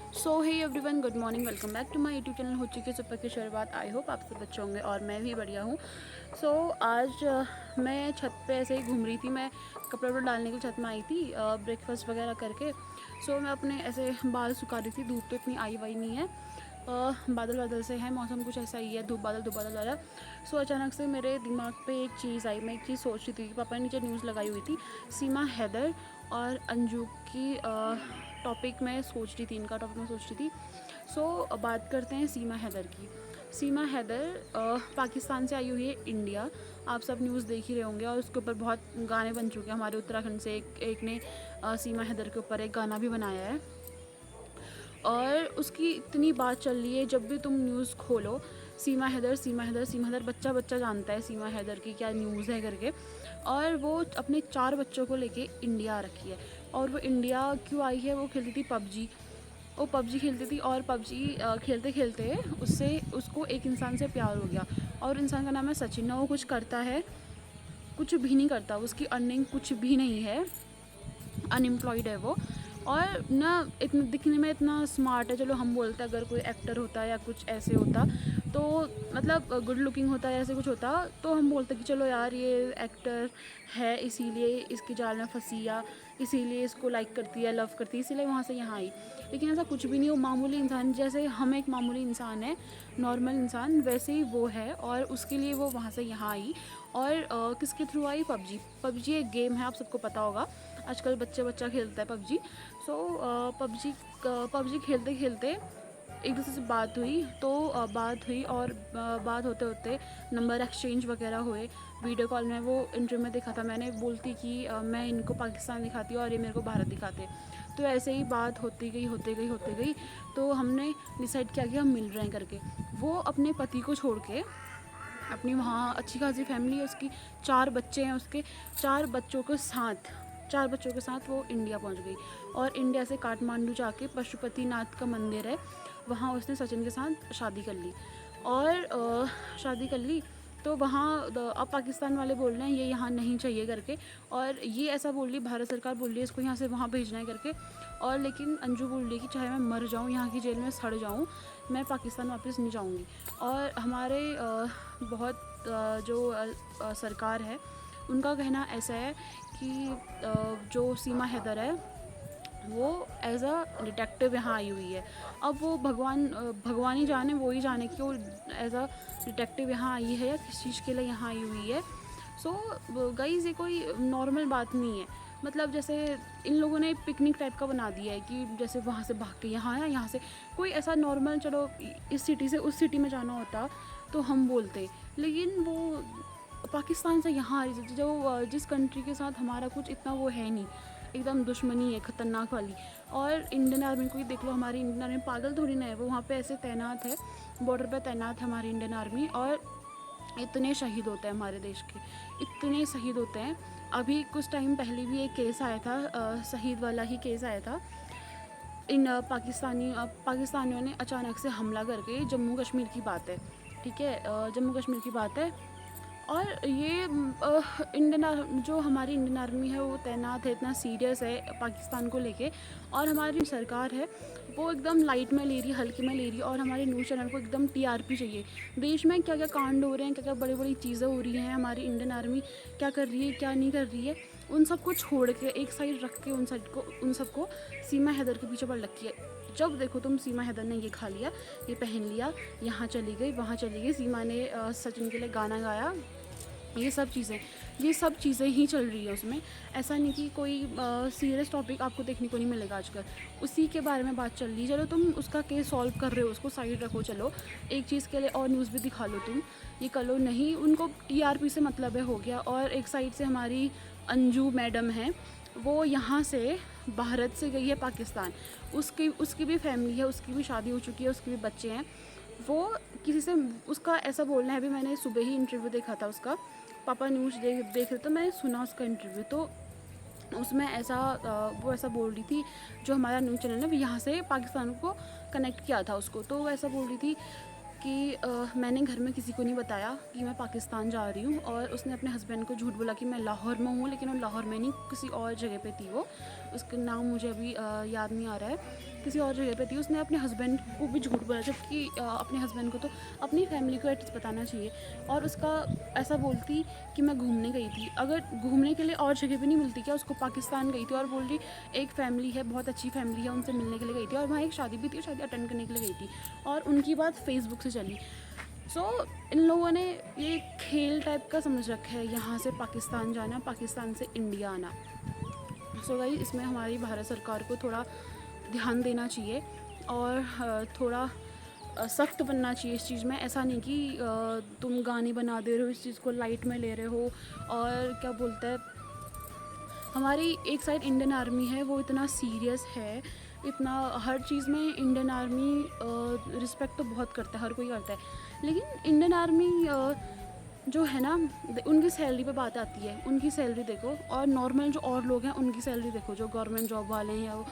So hey everyone, good morning, welcome back to my YouTube channel. हो चुकी है सुबह की शुरुआत। आई होप आप सब अच्छे होंगे और मैं भी बढ़िया हूँ। सो आज मैं छत पे ऐसे ही घूम रही थी। मैं कपड़े वपड़े डालने के लिए छत में आई थी ब्रेकफास्ट वगैरह करके। सो मैं अपने ऐसे बाल सुखा रही थी। धूप तो इतनी आई वाई नहीं है, बादल बादल से है, मौसम कुछ ऐसा ही है, धूप बादल आ रहा है। सो अचानक से मेरे दिमाग पे एक चीज़ आई। मैं एक चीज़ सोच रही थी कि पापा ने नीचे न्यूज़ लगाई हुई थी सीमा हैदर और अंजू की टॉपिक में सोच रही थी, इनका टॉपिक में सोच रही थी। सो बात करते हैं सीमा हैदर की। सीमा हैदर पाकिस्तान से आई हुई है इंडिया। आप सब न्यूज़ देख ही रहे होंगे और उसके ऊपर बहुत गाने बन चुके हैं। हमारे उत्तराखंड से एक ने सीमा हैदर के ऊपर एक गाना भी बनाया है और उसकी इतनी बात चल रही है। जब भी तुम न्यूज़ खोलो, सीमा हैदर सीमा हैदर सीमा हैदर, बच्चा बच्चा जानता है सीमा हैदर की क्या न्यूज़ है करके। और वो अपने 4 बच्चों को लेके इंडिया रखी है। और वो इंडिया क्यों आई है? वो खेलती थी पबजी। वो पबजी खेलती थी और पबजी खेलते खेलते उससे उसको एक इंसान से प्यार हो गया। और इंसान का नाम है सचिन। ना वो कुछ करता है, कुछ भी नहीं करता, उसकी अर्निंग कुछ भी नहीं है, अनएम्प्लॉयड है वो। और ना इतना दिखने में इतना स्मार्ट है। चलो हम बोलते हैं अगर कोई एक्टर होता या कुछ ऐसे होता तो मतलब गुड लुकिंग होता या ऐसे कुछ होता तो हम बोलते कि चलो यार ये एक्टर है इसीलिए इसकी जाल में फंसी, या इसीलिए इसको लाइक करती है, लव करती है, इसीलिए वहाँ से यहाँ आई। लेकिन ऐसा कुछ भी नहीं। वो मामूली इंसान, जैसे हम एक मामूली इंसान है, नॉर्मल इंसान, वैसे ही वो है। और उसके लिए वो वहाँ से यहाँ आई। और किसके थ्रू आई? पबजी। पबजी एक गेम है, आप सबको पता होगा। आजकल बच्चा खेलता है पबजी। सो पबजी खेलते खेलते एक दूसरे से बात हुई। तो बात हुई और बात होते होते नंबर एक्सचेंज वगैरह हुए। वीडियो कॉल में वो इंटरव्यू में देखा था मैंने, बोलती कि मैं इनको पाकिस्तान दिखाती और ये मेरे को भारत दिखाते। तो ऐसे ही बात होती गई। तो हमने डिसाइड किया कि हम मिल रहे हैं करके। वो अपने पति को छोड़ के, अपनी वहाँ अच्छी खासी फैमिली है उसकी, 4 बच्चे हैं उसके, 4 बच्चों के साथ वो इंडिया पहुंच गई। और इंडिया से काठमांडू जाके पशुपतिनाथ का मंदिर है, वहाँ उसने सचिन के साथ शादी कर ली। और शादी कर ली तो वहाँ अब पाकिस्तान वाले बोल रहे हैं ये यहाँ नहीं चाहिए करके। और ये ऐसा बोल रही, भारत सरकार बोल रही है इसको यहाँ से वहाँ भेजना है करके। और लेकिन अंजू बोल रही है कि चाहे मैं मर जाऊँ, यहाँ की जेल में सड़ जाऊँ, मैं पाकिस्तान वापस नहीं जाऊँगी। और हमारे बहुत जो सरकार है उनका कहना ऐसा है कि जो सीमा हैदर है वो एज अ डिटेक्टिव यहाँ आई हुई है। अब वो भगवान ही जाने, वो ही जाने कि वो एज अ डिटेक्टिव यहाँ आई है या किस चीज़ के लिए यहाँ आई हुई है। सो गाइस, ये कोई नॉर्मल बात नहीं है। मतलब जैसे इन लोगों ने पिकनिक टाइप का बना दिया है कि जैसे वहाँ से भाग के यहाँ आया, यहाँ से कोई ऐसा नॉर्मल, चलो इस सिटी से उस सिटी में जाना होता तो हम बोलते। लेकिन वो पाकिस्तान से यहाँ जो जिस कंट्री के साथ हमारा कुछ इतना वो है नहीं, एकदम दुश्मनी है ख़तरनाक वाली। और इंडियन आर्मी को ही देख लो, हमारी इंडियन आर्मी पागल थोड़ी ना है, वो वहाँ पे ऐसे तैनात है, बॉर्डर पे तैनात है हमारी इंडियन आर्मी। और इतने शहीद होते हैं हमारे देश के, इतने शहीद होते हैं। अभी कुछ टाइम पहले भी एक केस आया था, शहीद वाला ही केस आया था। इन पाकिस्तानियों ने अचानक से हमला करके, जम्मू कश्मीर की बात है, ठीक है, जम्मू कश्मीर की बात है। और ये जो हमारी इंडियन आर्मी है वो तैनात है, इतना सीरियस है पाकिस्तान को लेके। और हमारी सरकार है वो एकदम लाइट में ले रही, हल्के में ले रही। और हमारे न्यूज़ चैनल को एकदम टीआरपी चाहिए। देश में क्या क्या कांड हो रहे हैं, क्या क्या बड़ी बड़ी चीज़ें हो रही हैं, हमारी इंडियन आर्मी क्या कर रही है, क्या नहीं कर रही है, उन सबको छोड़ के, एक साइड रख के, उन सबको सीमा हैदर के पीछे पड़ रखी है। जब देखो तुम, सीमा हैदर ने ये खा लिया, ये पहन लिया, यहाँ चली गई, वहाँ चली गई, सीमा ने सचिन के लिए गाना गाया, ये सब चीज़ें ही चल रही है उसमें। ऐसा नहीं कि कोई सीरियस टॉपिक आपको देखने को नहीं मिलेगा आजकल, उसी के बारे में बात चल रही है। चलो तुम उसका केस सॉल्व कर रहे हो, उसको साइड रखो, चलो एक चीज़ के लिए और न्यूज़ भी दिखा लो, तुम ये कर लो। नहीं, उनको टीआरपी से मतलब है, हो गया। और एक साइड से हमारी अंजू मैडम है, वो यहाँ से भारत से गई है पाकिस्तान, उसकी भी फैमिली है, उसकी भी शादी हो चुकी है, उसके भी बच्चे हैं। वो किसी से, उसका ऐसा बोलना है, अभी मैंने सुबह ही इंटरव्यू देखा था उसका, पापा न्यूज़ देख रहे तो मैंने सुना उसका इंटरव्यू। तो उसमें ऐसा वो ऐसा बोल रही थी, जो हमारा न्यूज़ चैनल है यहाँ से पाकिस्तान को कनेक्ट किया था उसको, तो वो ऐसा बोल रही थी कि मैंने घर में किसी को नहीं बताया कि मैं पाकिस्तान जा रही हूँ, और उसने अपने हस्बैंड को झूठ बोला कि मैं लाहौर में हूँ, लेकिन वो लाहौर में नहीं, किसी और जगह पे थी वो, उसका नाम मुझे अभी याद नहीं आ रहा है, किसी और जगह पे थी। उसने अपने हस्बैंड को भी झूठ बोला, जबकि अपने हस्बैंड को तो अपनी फैमिली को एटलीस्ट बताना चाहिए। और उसका ऐसा बोलती कि मैं घूमने गई थी, अगर घूमने के लिए और जगह पे नहीं मिलती क्या, उसको पाकिस्तान गई थी और बोल रही एक फ़ैमिली है, बहुत अच्छी फैमिली है, उनसे मिलने के लिए गई थी, और वहाँ एक शादी भी थी, शादी अटेंड करने के लिए गई थी, और उनकी बात फेसबुक से चली। इन लोगों ने ये खेल टाइप का समझ रखा है, यहाँ से पाकिस्तान जाना, पाकिस्तान से इंडिया आना। गाइस, इसमें हमारी भारत सरकार को थोड़ा ध्यान देना चाहिए, और थोड़ा सख्त बनना चाहिए इस चीज़ में। ऐसा नहीं कि तुम गाने बना दे रहे हो, इस चीज़ को लाइट में ले रहे हो, और क्या बोलते हैं, हमारी एक साइड इंडियन आर्मी है, वो इतना सीरियस है, इतना हर चीज़ में इंडियन आर्मी रिस्पेक्ट तो बहुत करता है, हर कोई करता है, लेकिन इंडियन आर्मी जो है ना, उनकी सैलरी पे बात आती है, उनकी सैलरी देखो, और नॉर्मल जो और लोग हैं उनकी सैलरी देखो, जो गवर्नमेंट जॉब वाले हैं, या वो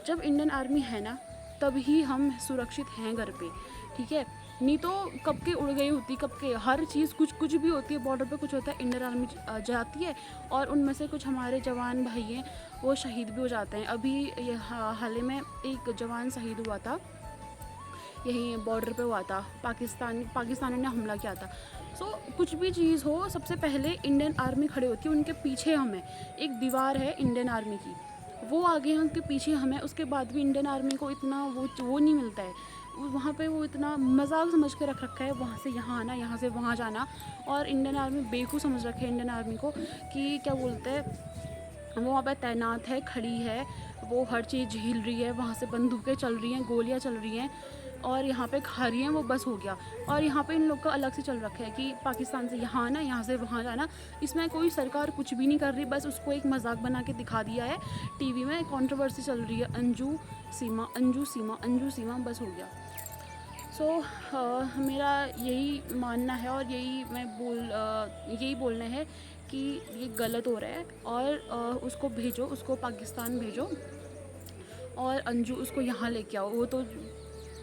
जब इंडियन आर्मी है ना, तभी हम सुरक्षित हैं घर पे, ठीक है। नहीं तो कब के उड़ गई होती, कब के हर चीज़ कुछ भी होती है, बॉर्डर पे कुछ होता है, इंडियन आर्मी जाती है, और उनमें से कुछ हमारे जवान भाई हैं वो शहीद भी हो जाते हैं। अभी ये हाल ही में एक जवान शहीद हुआ था, यही बॉर्डर पे हुआ था, पाकिस्तानियों ने हमला किया था। कुछ भी चीज़ हो, सबसे पहले इंडियन आर्मी खड़े होती है, उनके पीछे हमें एक दीवार है इंडियन आर्मी की, वो आगे हैं, उनके पीछे हमें, उसके बाद भी इंडियन आर्मी को इतना वो नहीं मिलता है, वहाँ पे वो इतना मजाक समझ के रख रखा है, वहाँ से यहाँ आना, यहाँ से वहाँ जाना, और इंडियन आर्मी बेवकूफ़ समझ रखे है इंडियन आर्मी को, कि क्या बोलते हैं, वो वहाँ पे तैनात है, खड़ी है, वो हर चीज़ झेल रही है, वहाँ से बंदूकें चल रही हैं, गोलियाँ चल रही हैं, और यहाँ पे खा रही हैं, वो बस हो गया। और यहाँ पे इन लोग का अलग से चल रखा है कि पाकिस्तान से यहाँ आना, यहाँ से वहाँ जाना, इसमें कोई सरकार कुछ भी नहीं कर रही, बस उसको एक मजाक बना के दिखा दिया है, टीवी में कंट्रोवर्सी चल रही है, अंजू सीमा, अंजू सीमा, अंजू सीमा, बस हो गया। मेरा यही मानना है, और यही बोलना है कि ये गलत हो रहा है, और उसको भेजो, उसको पाकिस्तान भेजो, और अंजू उसको यहाँ लेके आओ, वो तो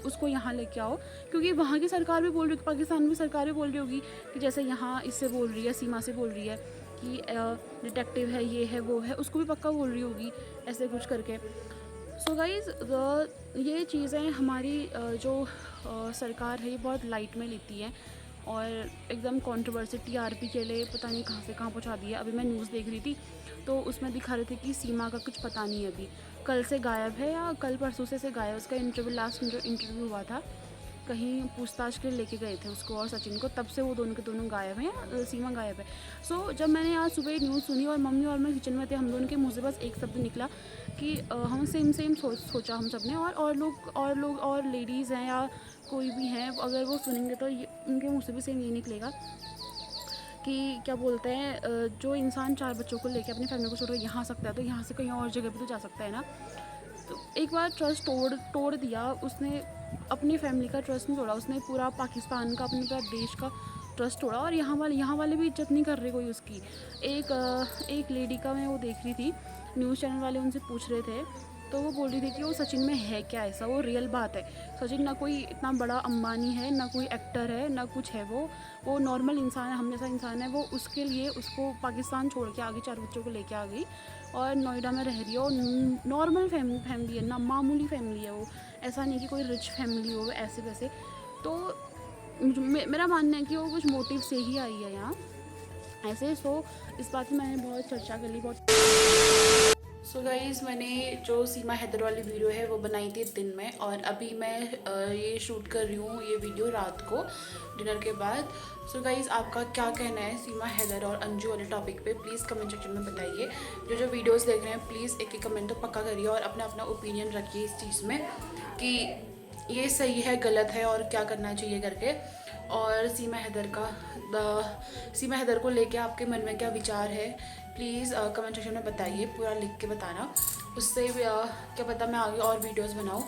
उसको यहाँ लेके आओ, क्योंकि वहाँ की सरकार भी बोल रही होगी, पाकिस्तान की सरकार भी बोल रही होगी, कि जैसे यहाँ इससे बोल रही है, सीमा से बोल रही है कि डिटेक्टिव है, ये है, वो है, उसको भी पक्का बोल रही होगी ऐसे कुछ करके। गाइज़, ये चीज़ें हमारी जो सरकार है, ये बहुत लाइट में लेती है, और एकदम कंट्रोवर्सी टीआरपी के लिए पता नहीं कहाँ से कहाँ पहुँचा दिया। अभी मैं न्यूज़ देख रही थी, तो उसमें दिखा रहे थे कि सीमा का कुछ पता नहीं है, अभी कल से गायब है, या कल परसों से गायब। उसका लास्ट जो इंटरव्यू हुआ था, कहीं पूछताछ के लिए लेके गए थे उसको और सचिन को, तब से वो दोनों के दोनों गायब हैं, सीमा गायब है। जब मैंने आज सुबह न्यूज़ सुनी, और मम्मी और मैं किचन में थे, हम दोनों के मुँह से बस एक शब्द निकला कि हम सेम सोचा हम सब ने, और लेडीज़ हैं या कोई भी हैं, अगर वो सुनेंगे तो उनके मुँह से भी सेम ये निकलेगा कि क्या बोलते हैं, जो इंसान 4 बच्चों को लेकर अपनी फैमिली को छोड़कर यहाँ आ सकता है, तो यहाँ से कहीं और जगह पे तो जा सकता है ना। तो एक बार ट्रस्ट तोड़ दिया उसने, अपनी फैमिली का ट्रस्ट नहीं तोड़ा उसने, पूरा पाकिस्तान का, अपने पूरा देश का ट्रस्ट तोड़ा, और यहाँ वाले भी इज्जत नहीं कर रहे कोई उसकी। एक लेडी का मैं वो देख रही थी, न्यूज़ चैनल वाले उनसे पूछ रहे थे, तो वो बोल रही थी कि वो सचिन में है क्या ऐसा, वो रियल बात है, सचिन ना कोई इतना बड़ा अंबानी है, ना कोई एक्टर है, ना कुछ है, वो नॉर्मल इंसान है, हम जैसा इंसान है। वो उसके लिए उसको पाकिस्तान छोड़ के आ गई, 4 बच्चों को लेके आ गई, और नोएडा में रह रही है, और नॉर्मल फैमिली है ना, मामूली फैमिली है वो, ऐसा नहीं कि कोई रिच फैमिली हो ऐसे वैसे। तो मेरा मानना है कि वो कुछ मोटिव से ही आई है यहाँ ऐसे। इस बात में मैंने बहुत चर्चा कर ली, बहुत। गाइज़, मैंने जो सीमा हैदर वाली वीडियो है वो बनाई थी दिन में, और अभी मैं ये शूट कर रही हूँ ये वीडियो रात को डिनर के बाद। गाइज़, आपका क्या कहना है सीमा हैदर और अंजू वाले टॉपिक पे, प्लीज़ कमेंट सेक्शन में बताइए। जो वीडियोस देख रहे हैं प्लीज़ एक कमेंट तो पक्का करिए, और अपना ओपिनियन रखिए इस चीज़ में कि ये सही है गलत है और क्या करना चाहिए करके। और सीमा हैदर को लेके आपके मन में क्या विचार है, प्लीज़ कमेंट सेक्शन में बताइए, पूरा लिख के बताना, उससे क्या पता मैं आगे और वीडियोस बनाऊँ।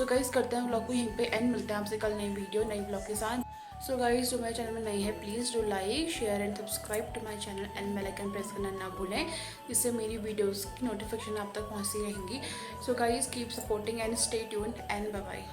गाइज़, करते हैं व्लॉग को यहीं पे एंड, मिलते हैं आपसे कल नई वीडियो नई व्लॉग के साथ। गाइज़, जो मेरे चैनल में नई है please do like share and subscribe to my channel, and bell icon press करना ना भूलें, जिससे मेरी वीडियोज़ की नोटिफिकेशन आप तक पहुँचती रहेंगी। Guys, keep supporting and stay tuned, and bye bye.